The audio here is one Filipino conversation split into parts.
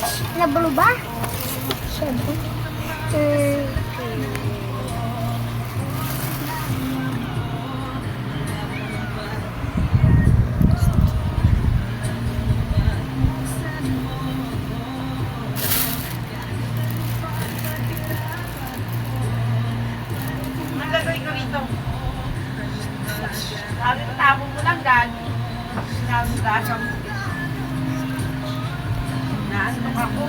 Stitch na blue ba? Siyempre. Ang gagawin ko rito. Sabi ko, tapon mo lang gano'n. Sinagasam mo. Naantok ako.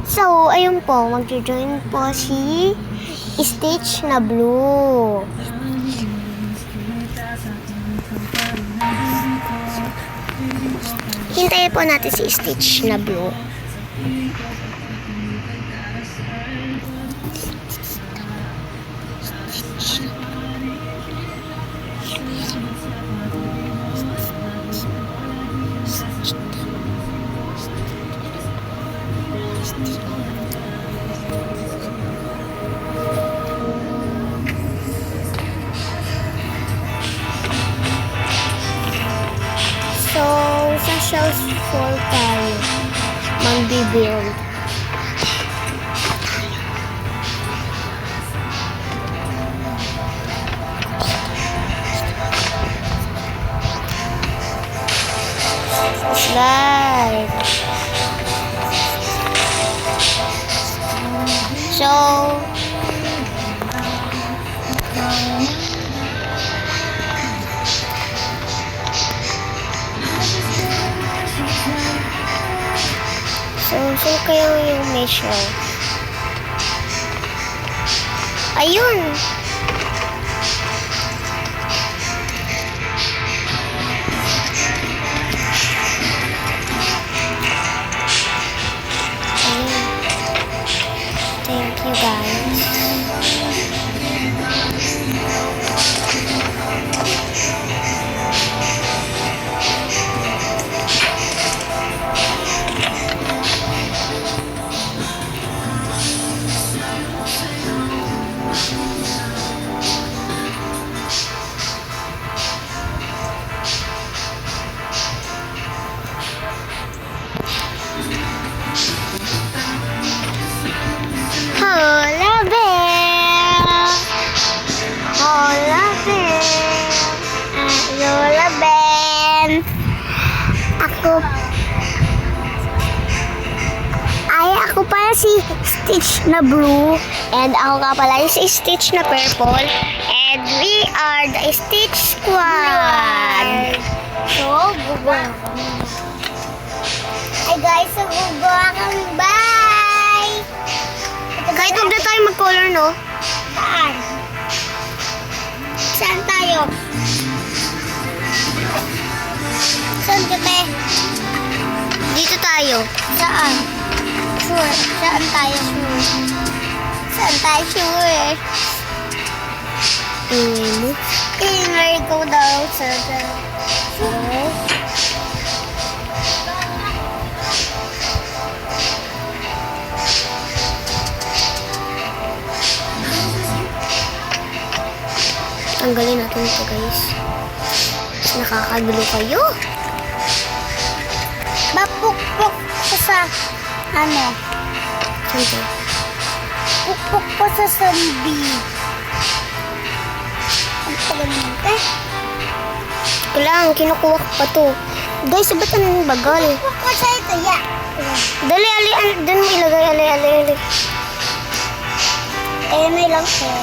So, ayun po, mag-join po si Stitch na blue. Hintayin po natin si Stitch na blue. So, sa shells for tayo mag-build. Slide. So, so kayo yung mission. Ayun! Thank you guys. Hola Bell! Hola Bell! Lola Ben! Ako pala si Stitch na blue. And ako nga pala yung si Stitch na purple. And we are the Stitch Squad! So, gugawa kami. Hi guys, so gugawa kami. Bye! Kahit huwag na tayo mag-color, no? Saan? Saan tayo? Saan kami? Dito tayo. Saan? Sure. Saan tayo sure? Saan tayo sure? Ingay ko daw sa sure. Tanggalin natin ito guys. Nakakagulo kayo. Mapukpok ko sa ano? Saan? Pukpok ko sa sambi. Ang pagaling eh. Kailangan, kinukuha ko pa to. Guys, ba't ang bagal? Pukpok ko sa ito, ya. Dali, dun mo ilagay, ali. May lang siya.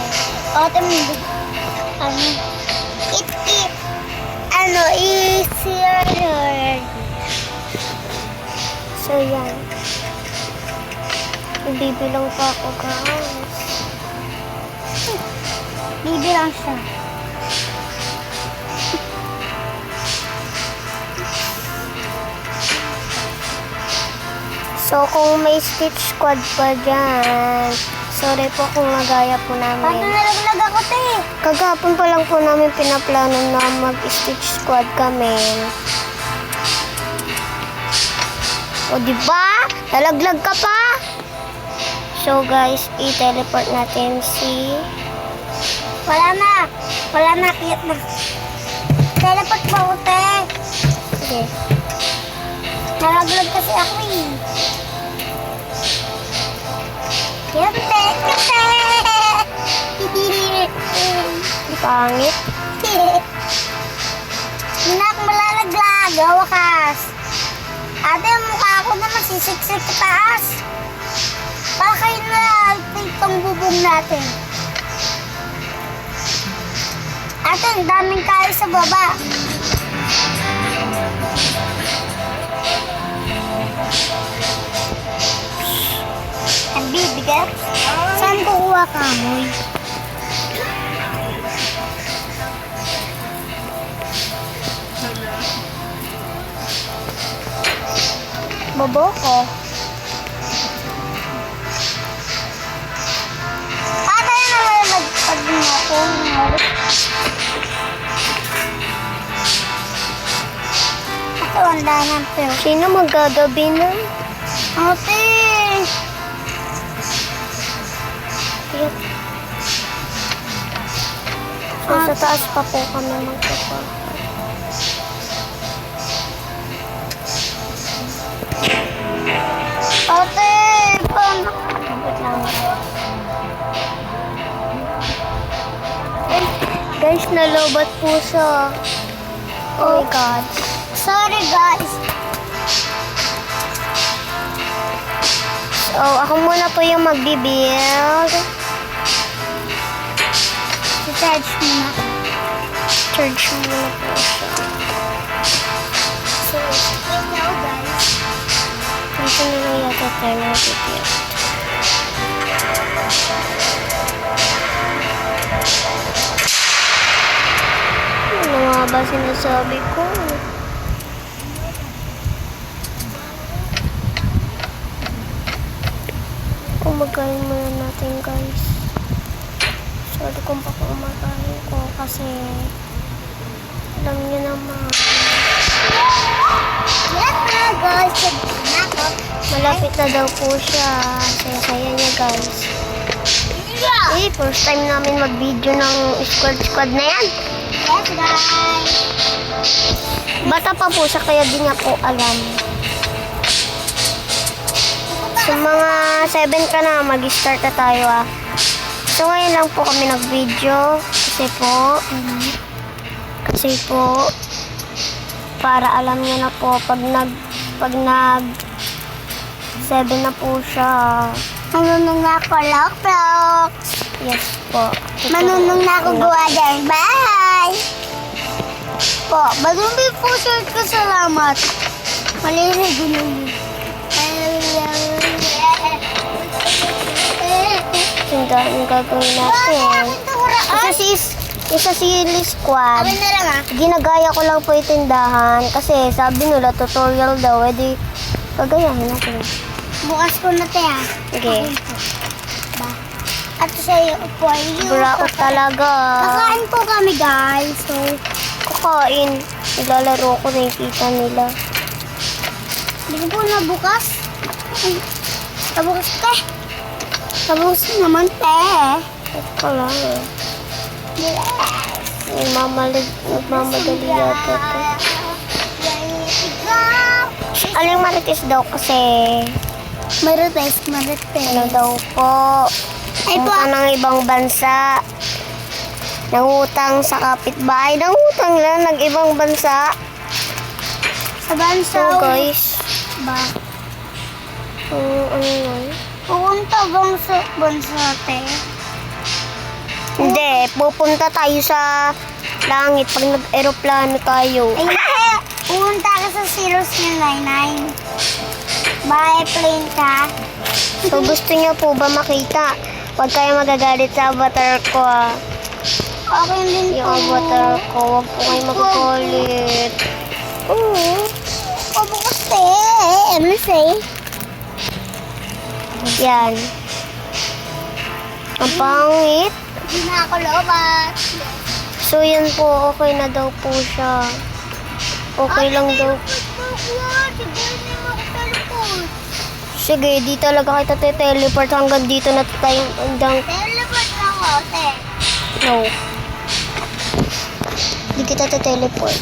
Easier. So, yan. Bibilang pa ako, guys. Bibilang siya. So, kung may Stitch Squad pa dyan, sorry po kung nagaya po namin. Paano nalaglag ako, te? Kagapon pa lang po namin pinaplano na mag-Stitch Squad kami. O, diba? Nalaglag ka pa? So, guys, i-teleport natin si... Wala na. Kiyat na. Teleport mo, te. Pangit. Hindi na ako malalaglag. Wakas. Ate, ang mukha ko naman sisiksik sa taas. Bakit na itong bubong natin? Ate, ang daming kayo sa baba. Ang bibigat. Saan kukuha ka, Moy? Bobo ko. Ate, nalalagpag mo ako. Ate, wala na pero. Sino magagabi na? Ate! So, sa taas pa po kami magpapa. Ate! Paano? Wait lang. Guys, nalobat po siya. Oh my God. Sorry, guys. So, ako muna po yung magbibuild. I-charge mo na. Charge muna po siya. So, right now, guys. Dito na lang yata tayo magbibuild. Ano nga ba sinasabi ko? Umagayin muna natin, guys. Sorry kung baka umagayin ko kasi alam niyo naman. Yes na, guys. Sabihin na ako. Malapit na daw po siya. Saya-saya niya, guys. Yeah! Eh, first time namin mag-video ng squad na yan. Yes, guys. Bata pa po siya, kaya di niya po alam. So, mga 7 ka na, mag-start na tayo So, ngayon lang po kami nag-video. Kasi po, para alam niyo na po, pag nag 7 na po siya. Manunong na ako, Lock. Yes po. Manunong na ako gawa dyan. Bye! Po, madumi po, sir, ko salamat. Malinig, ginuli. Tindahan yung gagawin natin. Isa si Liz Squad. Amin na lang, Ginagaya ko lang po yung tindahan kasi sabi nila tutorial daw, edi gagayahin natin. Bukas ko na tayo, Okay. At sa'yo po, Buraot talaga. Kakain po kami, guys. So, Kakain. Nilalaro ko, nakikita nila. hindi ko po nabukas. Nabukas, te. Nabukas naman, te. Ito lang eh. Nagmamadali yata ito. Aling marites daw kasi Marites. ano daw po. Ay po. Punta ng ibang bansa. Nangutang sa kapitbahay. Nangutang lang ng ibang bansa. Sa bansa. So guys, Ba? ano yun? Pupunta bang sa bansa, te? Hindi, pupunta tayo sa langit pag nag-aeroplano tayo. Ay, pupunta ka sa 0099. Bye, plane ka. So gusto niyo po ba makita? Huwag kayo magagalit sa avatar ko Okay din Yung po. avatar ko, huwag po kayo magagalit. Oo. Pabukas, te. Ano say? Yan. Ang pangit. Hindi na ako lobat. So yan po, okay na daw po siya. Okay lang daw. Sige, di talaga kita teleport hanggang dito na tayo. Teleport na ako, te. No. Di kita teleport.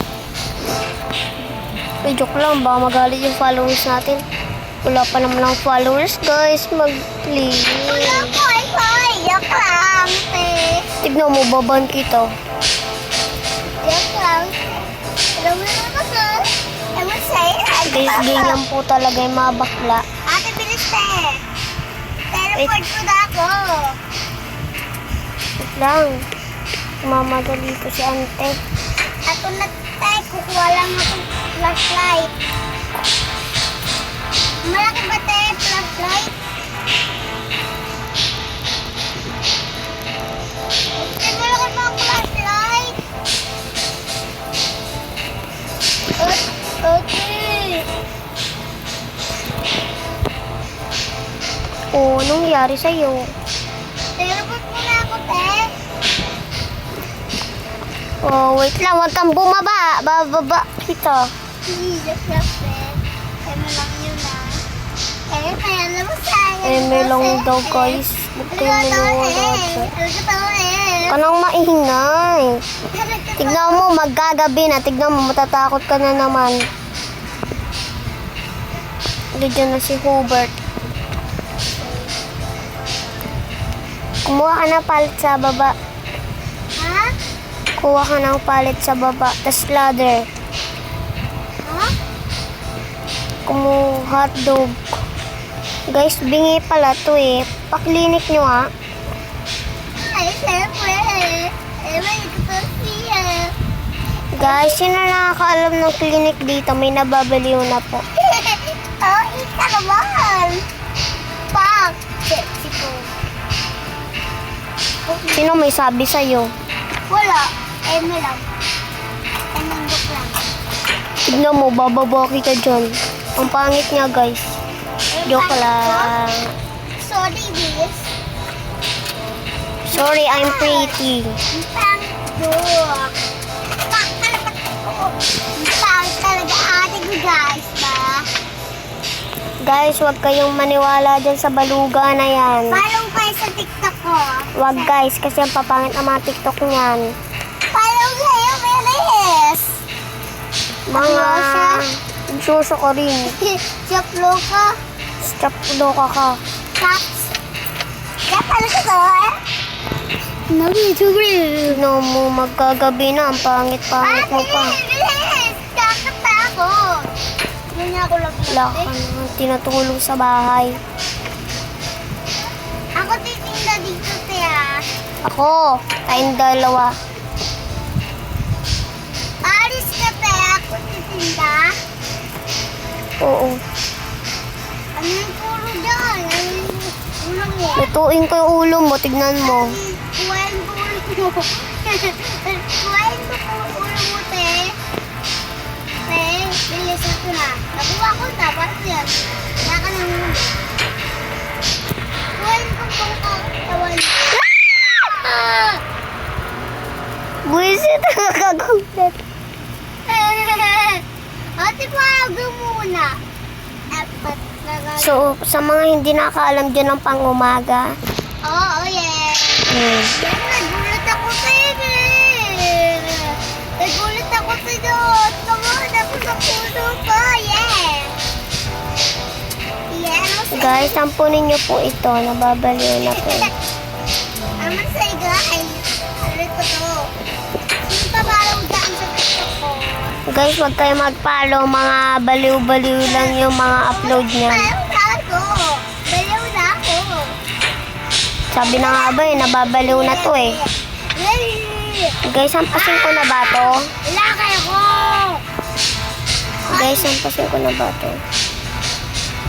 Joke lang, baka magalit yung followers natin. Wala pa naman ang followers, guys. Mag-please. Wala po, ay, yak lang, te. Tignan mo, baban kita. Yan lang. Alam mo naman ako. Ewan sa'yo. Guys, ganyan po talaga yung mga bakla. Ate, bilis na eh. Teleport ko na ako. Wait lang. Mamadali ko si ante. Ato na tayo, kukuha lang ako flashlight. Malaki ba tayo flashlight? Ate, malaki ba ang flashlight? Okay. Oo, anong nangyari sa'yo? Teleport ko na ako, te. Oh, wait lang. Huwag kang bumaba. Bababa kita. Hindi, just lang, te. Ano lang yun ah. May alam mo sa'yo. May lang daw, guys. Huwag kayong maniwala dyan. Kanang maingay. Tignan mo, maggagabi na. Tignan mo, matatakot ka na naman. Diyan na si Hubert. Kumuha ka ng palit sa baba. Ha? Kuha ka ng palit sa baba. Tas ladder. Ha? Kumuha hotdog. Guys, bingi pala to eh. Paklinik nyo ha. Ay, siyempre. May ito siya. Guys, sino nakakaalam ng clinic dito? May nababaliw na po. Oh, ika naman. Pak. Sexy ko. Sino may sabi sa'yo? Wala. Eme lang. Emandok lang. Tignan mo, bababa kita dyan. Ang pangit niya, guys. Joke lang. Sorry, Liz. Sorry, I'm pretty. Pangdok. Pak talaga ko. Pang talaga ate ko, guys, ba? Guys, huwag kayong maniwala dyan sa baluga na yan. Follow kayo sa TikTok ko. Huwag guys, kasi ang papangit ang mga TikTok niyan. Follow kayo, Melis. Mga suso ko rin. Chaplo ka. Stop loka ka. Taps. Kaya pala ka to, eh? Tignan mo, magkagabi na. Ang pangit-pangit mo pa. Bilis! Kakatakot. Hindi niya ako Wala ka lagi. naman tinutulong sa bahay. Ako titinda dito, Tia. Ako, tayong dalawa. Alis ka, Tia. Ako titinda. Oo. Ano yung puro dyan? Ano yung ulang mo? Lutuin ko yung ulo mo, tignan mo. Kuhain ko ulo mo. Kuhain ko po ulo mo, Te. Te, bilis ito na. Nakuha ko na, parang yan. Wala ka ng ulo. Kuhain ko po katawan. Buwisit ang kagagulat. Ate, pago muna. Apat na gagawin. So, sa mga hindi nakakaalam dyan ng pang-umaga. Oo, yeah. Hmm. Nagulat ako sa'yo eh. Nagulat ako sa'yo. Tamahan ako sa puso ko, yeah. Yeah, Guys, sampunin nyo po ito. Nababaliw na po. Aman sa'yo, guys. Ano ito to? Sino pa parang daan sa TikTok ko? Guys, huwag kayo mag-follow. Mga baliw-baliw lang yung mga upload niyan. Parang daan ko. Baliw na ako. Sabi na nga ba eh, nababaliw na to eh. Guys, hampasin ko na ba to? Wala kayo ko. Guys, hampasin ko na ba to?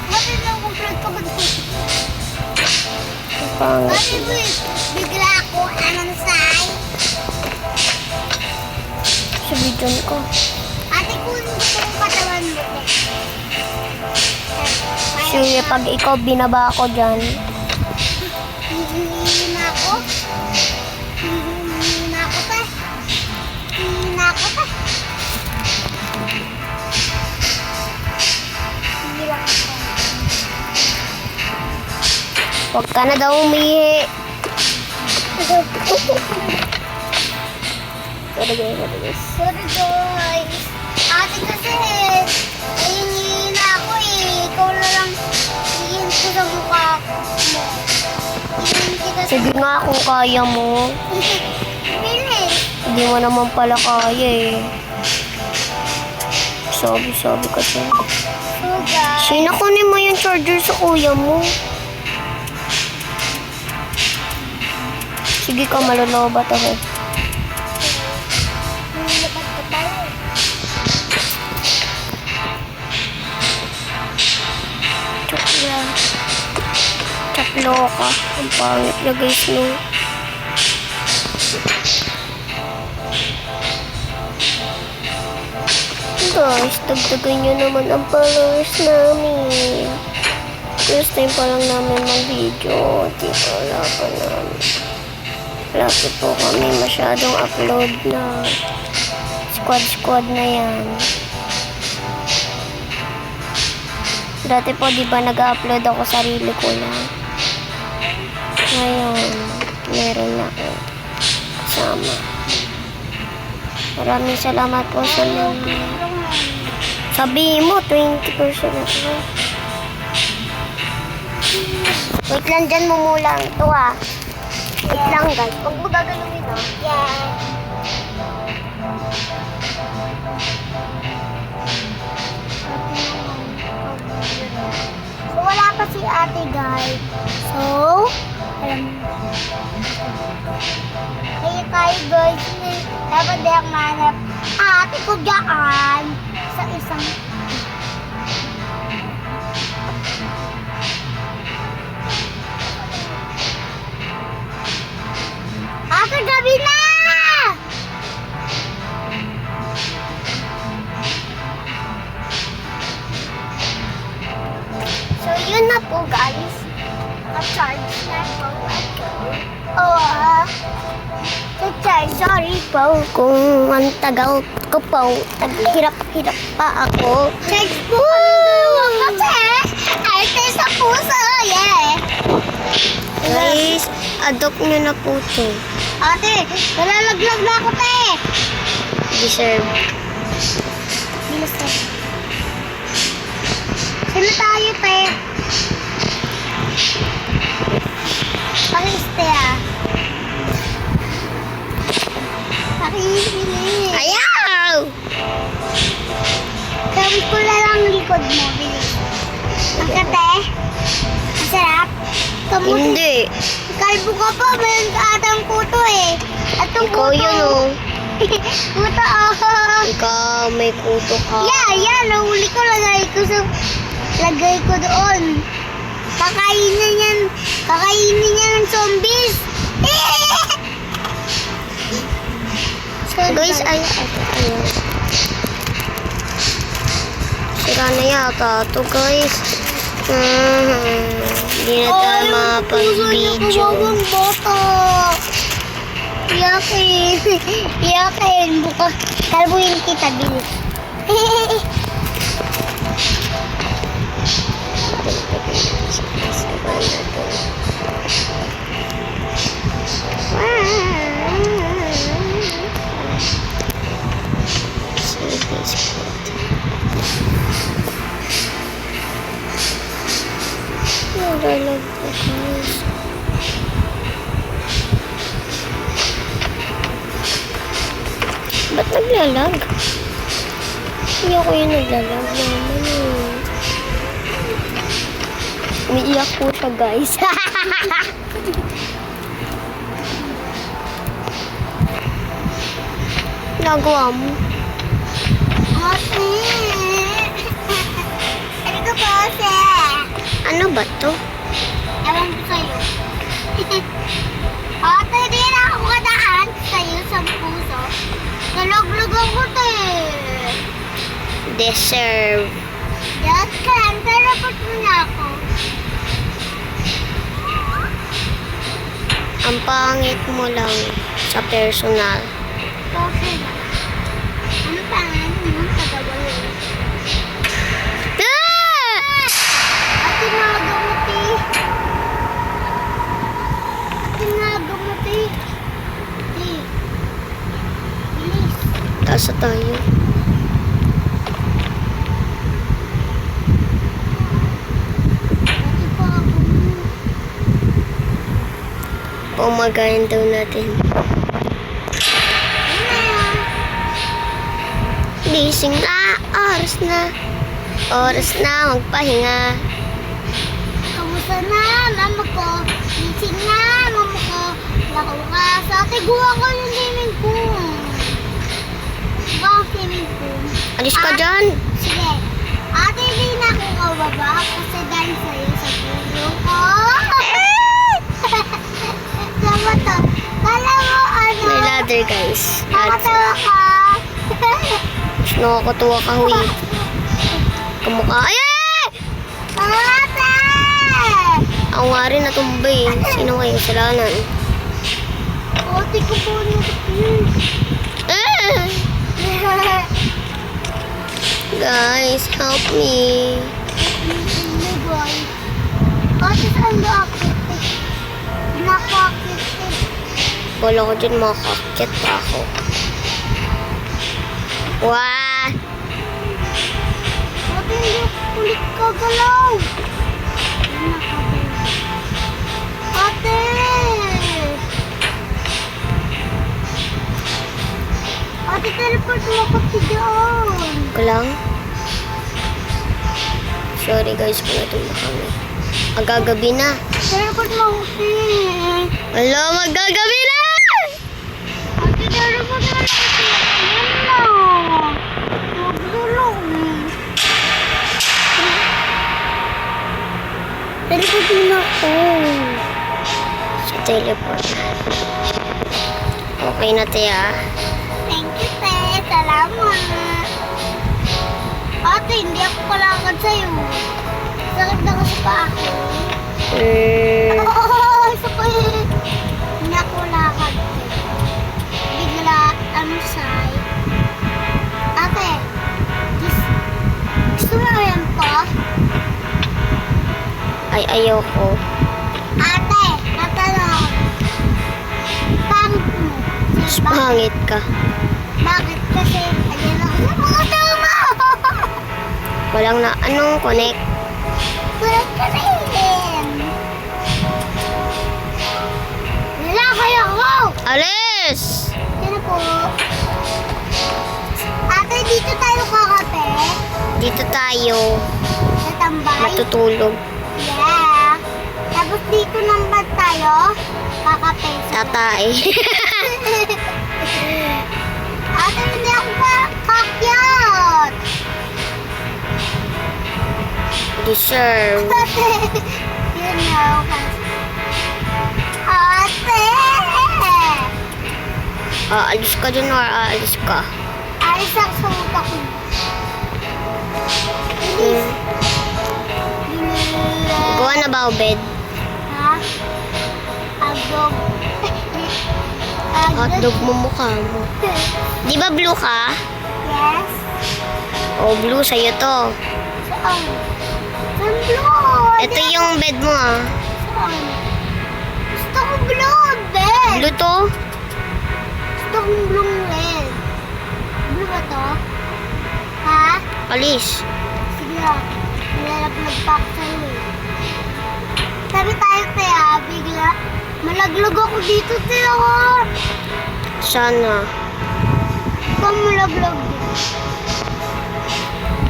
Bakit lang kung vlog ko Ang pangit. Bakit bigla ako say? Sa video ko. Ate, kunin ko yung katawan mo. Sige, pag ikaw binaba ako dyan. Hihingi na ako. Hihingi na ako, te. Hihingi na ako, te. Hindi lang ako. Huwag ka na daw umihi. Sorry, guys. Ate, kasi hihingi na ako eh. Ikaw na lang hihingi ko sa mukha mo. Hihingi kita Si Sige nga kung kaya mo. Bilis. Hindi mo naman pala kaya eh. Sabi kasi. So guys. Sino kunin mo yung charger sa kuya mo? Sige ka, malolobat ako. Nilipat ko tayo. Chokla. Chaklo ka. Ang pangit na guys, no? Guys, dagdagan nyo naman ang followers namin. First time pa lang namin mag-video. Di ba, wala pa namin. Lagi po kami masyadong upload na. Squad na yan. Dati po, di ba, nag-upload ako sarili ko lang. Ngayon, meron na ako kasama. Maraming salamat po sa mga. Sabihin mo, 20% ako. Wait lang dyan, mumulang. Ito ah. Wait lang guys. Huwag mo gagalawin ah. Yeah. So, wala pa si ate, guys. So, alam mo. Kaya tayo, guys. Dapat di ako manap. Ate ko dyan. Sa isang... Ate, gabi na! So, yun na po, guys. Naka-charge na po ako. Sa-charge, sorry po kung ang tagal ko po. Hirap-hirap pa ako. Charge po! Kasi, arte sa puso, yeah! Guys, adopt nyo na po ito. Ate, nalalaglag na ako, te! Deserve. Bilis, te. Sino tayo, te? Pakis, te, ah. Pakis, bilis. Ayaw! Gawin ko na lang ang likod mo, bilis. Magkate? Masarap? Kamuti. Hindi. Kalbo ka pa, meron ka atang puto eh. At yung Ikaw puto. yun oh. Puto, oh. Ikaw, may kuto ka. Yeah, nahuli ko, lagay ko doon. Kakainin yan ng zombies. So, Guys, ayaw. Sira na yata ito, guys. Hindi na tayo makapag-video. Boto. Iyakin. Bukas. Kalbuhin kita, bilis. Naglalag po, guys. Ba't naglalag? Hindi ako yung naglalag naman eh. Umiiyak po siya, guys. Nagawa mo. Ate. Ano ka po, ate? Ano ba to? Ewan ko sa'yo. Ate, di na ako kadaan sa'yo sa puso. Nalaglag ako, te. Deserve. Yes, kan. Tarapot mo na ako. Ang pangit mo lang sa personal. Okay. Ano pangalan mo? Tagawalo. At tinagamati. Bilis. Taas na tayo. Ate pa ako. umagayan daw natin. Gising na, oras na magpahinga. Kamusta na, mama ko? Gising na, mama ko. Nakukas. Ate, guha ko yung swimming pool. Guha ang swimming pool. Alis ka dyan. Sige. Ate, hindi na ako kababa kasi dahil sa'yo sa pulo ko. Sama to. Kala mo ano? May ladder, guys. Nakatawa ka. Nakakatuwa ka, huy. Kamukha. Ay! Ate! Ako nga rin natumba eh. Sino kayo? Salanan. Ate ko po Guys, help me. Ate, saan ba ako? Nakakit. Wala ko dyan, makakakit pa ako. Wah! Ate, hindi ulit kagalaw. Ate! Ate, teleport mo ako dyan. Ko lang. Sorry guys kung natumba kami. Magagabi na. Teleport mo ako Hello, magagabi na! Ate, teleport mo ako Magdulong. Teleport mo na ako. Sa teleport. Okay na tiya. Thank you, te. Salamat. Ate, hindi ako kalakad sa'yo. Sakit na kasi pa ako. Oh, sakit. Hindi ako lakad. Bigla, say. Ate, gusto mo yan po? Ay, ayoko. Ate, natanong. Pangit mo. Diba? Pangit ka. Bakit? Kasi, ayun ako sa mga tama. Walang na, anong connect? Kulit ka rin. Lalakay ako. Alis! Sino po? Ate, dito tayo kakape. Dito tayo. Sa tambay. Matutulog. Yeah. Tapos dito naman tayo kakape. Tatay. Ate, hindi ako kakyat. Deserve. Ate, you know. Ate! Alis ka dyan or aalis ka? Alis ako sa utak ko. Hmm. Gawa na ba ako bed? Ha? Agog. Hotdog mo mukha mo. Di ba blue ka? Yes. O blue, sa'yo to. Saan? Saan blue? Ito yung bed mo ah. Saan? Gusto ko blue, bed. Blue to? Gusto ko blue red. Blue ba to? Ha? Alis. Sige lang. Nilalaglag pa ako sa'yo eh. Sabi tayo kaya, bigla. Malaglag ako dito sa'yo ko. Sana. Bang malaglag dito.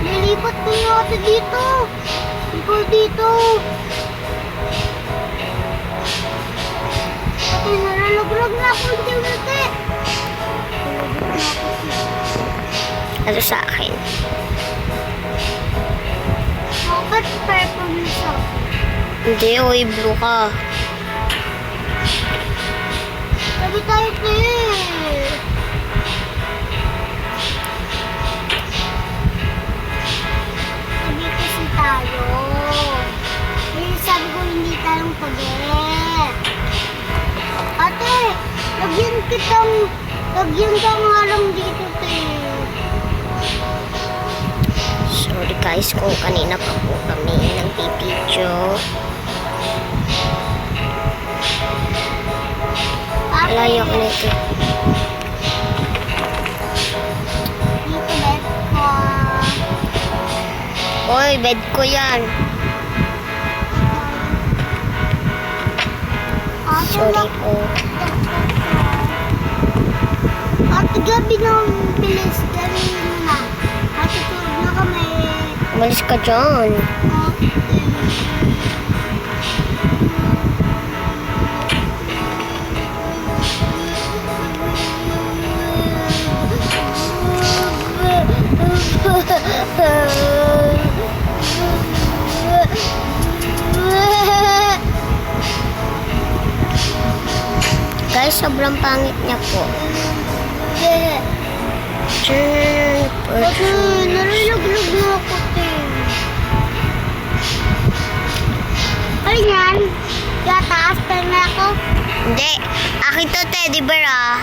Nilipat ko yung ate dito. Ikaw dito. Ate, nalalaglag na ako dito ate. Nalaglag na ako dito. Ito sa akin. Bakit purple na siya? Hindi, oy, blue ka. Sabi tayo eh. Sabi kasi tayo. Eh, sabi ko hindi tayong paget. Ate, lagyan ka nga lang dito, te. Sorry guys kung kanina pa po kami nag-video. Alayo ko nito. Dito, bed ko. Oy, bed ko yan. Sorry po. Ate gabi na bilis. Gabi na. Ate tulog na kami. Umalis ka dyan. Guys, sobrang pangit niya po. Nalulog-log na ako, te. Ano yan? Gataas pa na ako? Hindi. Akin to, teddy bear ah.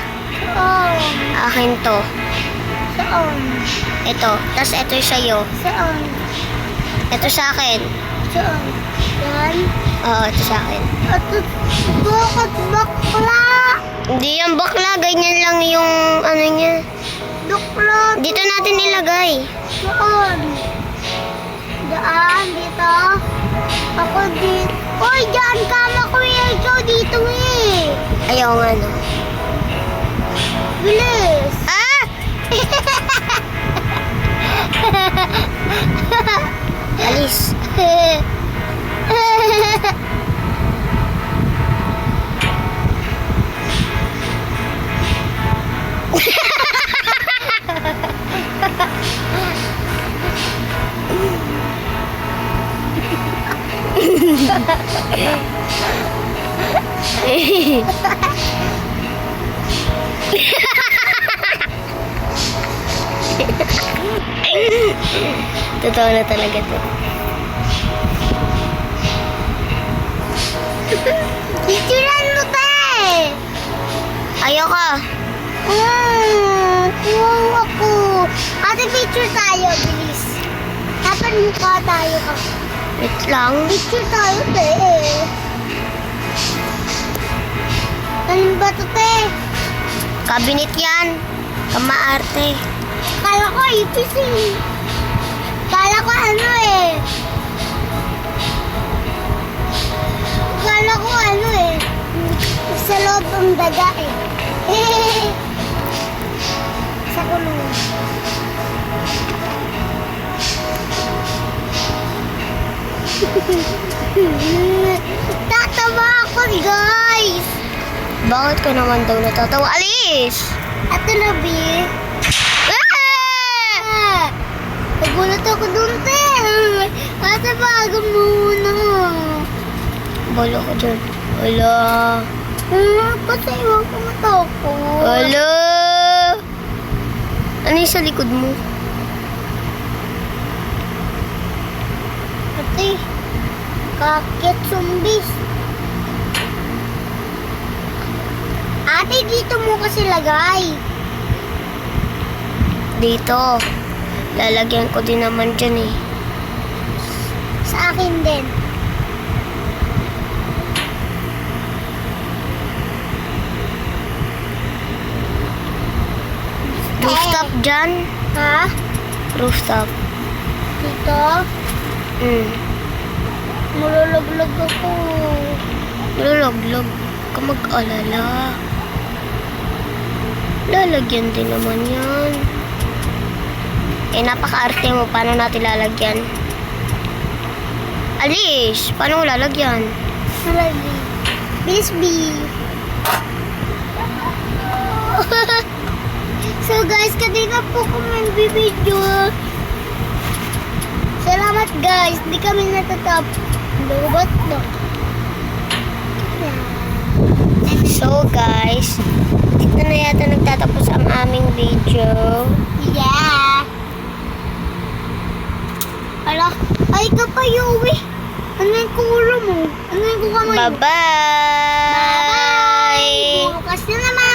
Saan? Akin to. Saan? Ito. Tapos ito yung sa'yo. Saan? Ito sa akin. Saan? Yan? Oo, ito sa akin. At bakit bakla? Hindi yan bakla. Ganyan lang yung ano niya. Bakla? Dito natin ilagay. Saan? Daan? Dito? Ako dito. Uy, dyan kama ko eh. Ikaw dito eh. Ayaw nga no. Bilis. Ah! Alis. Totoo na talaga to. Picturean mo tayo. Ayoko. Wow ako. Ate, picture tayo, bilis. Dapat mukha tayo ka. Wait lang. Picture tayo, te. Alin ba to, te? Cabinet yan. Kamaarte. Kala ko ipis eh. Kala ko ano eh. Kala ko ano eh. Sa loob ng daga eh. Sa kulungan. Tatawa ako, guys. Bakit ka naman daw natatawa? Alis! Ito na, B. Ah! Nagulat ako dun, te. Kasi bago muna. Balo ko dyan. Wala. Kasi iwan ko matakot. Wala. Ano yung sa likod mo? Ate, kakit zombies. Ate, dito mo kasi lagay. Dito. Lalagyan ko din naman dyan eh. Sa akin din. Rooftop dyan. Ha? Rooftop. Dito? Malulog-log ako. Lulog-log. Ka mag-alala. Lalagyan din naman yan. Eh, napaka-arte mo. Paano natin lalagyan? Alis! Paano mo lalagyan? Malagi. Bilis, B. So guys, kanina po kami video. Salamat guys, di kami natatap. Lobot no. So guys, dito na yata nagtatapos ang aming video. Yeah. Ala, ay ka pa Yowie. Ano yung kulo mo? Ano yung kuka mo? Bye-bye! Bukas na naman.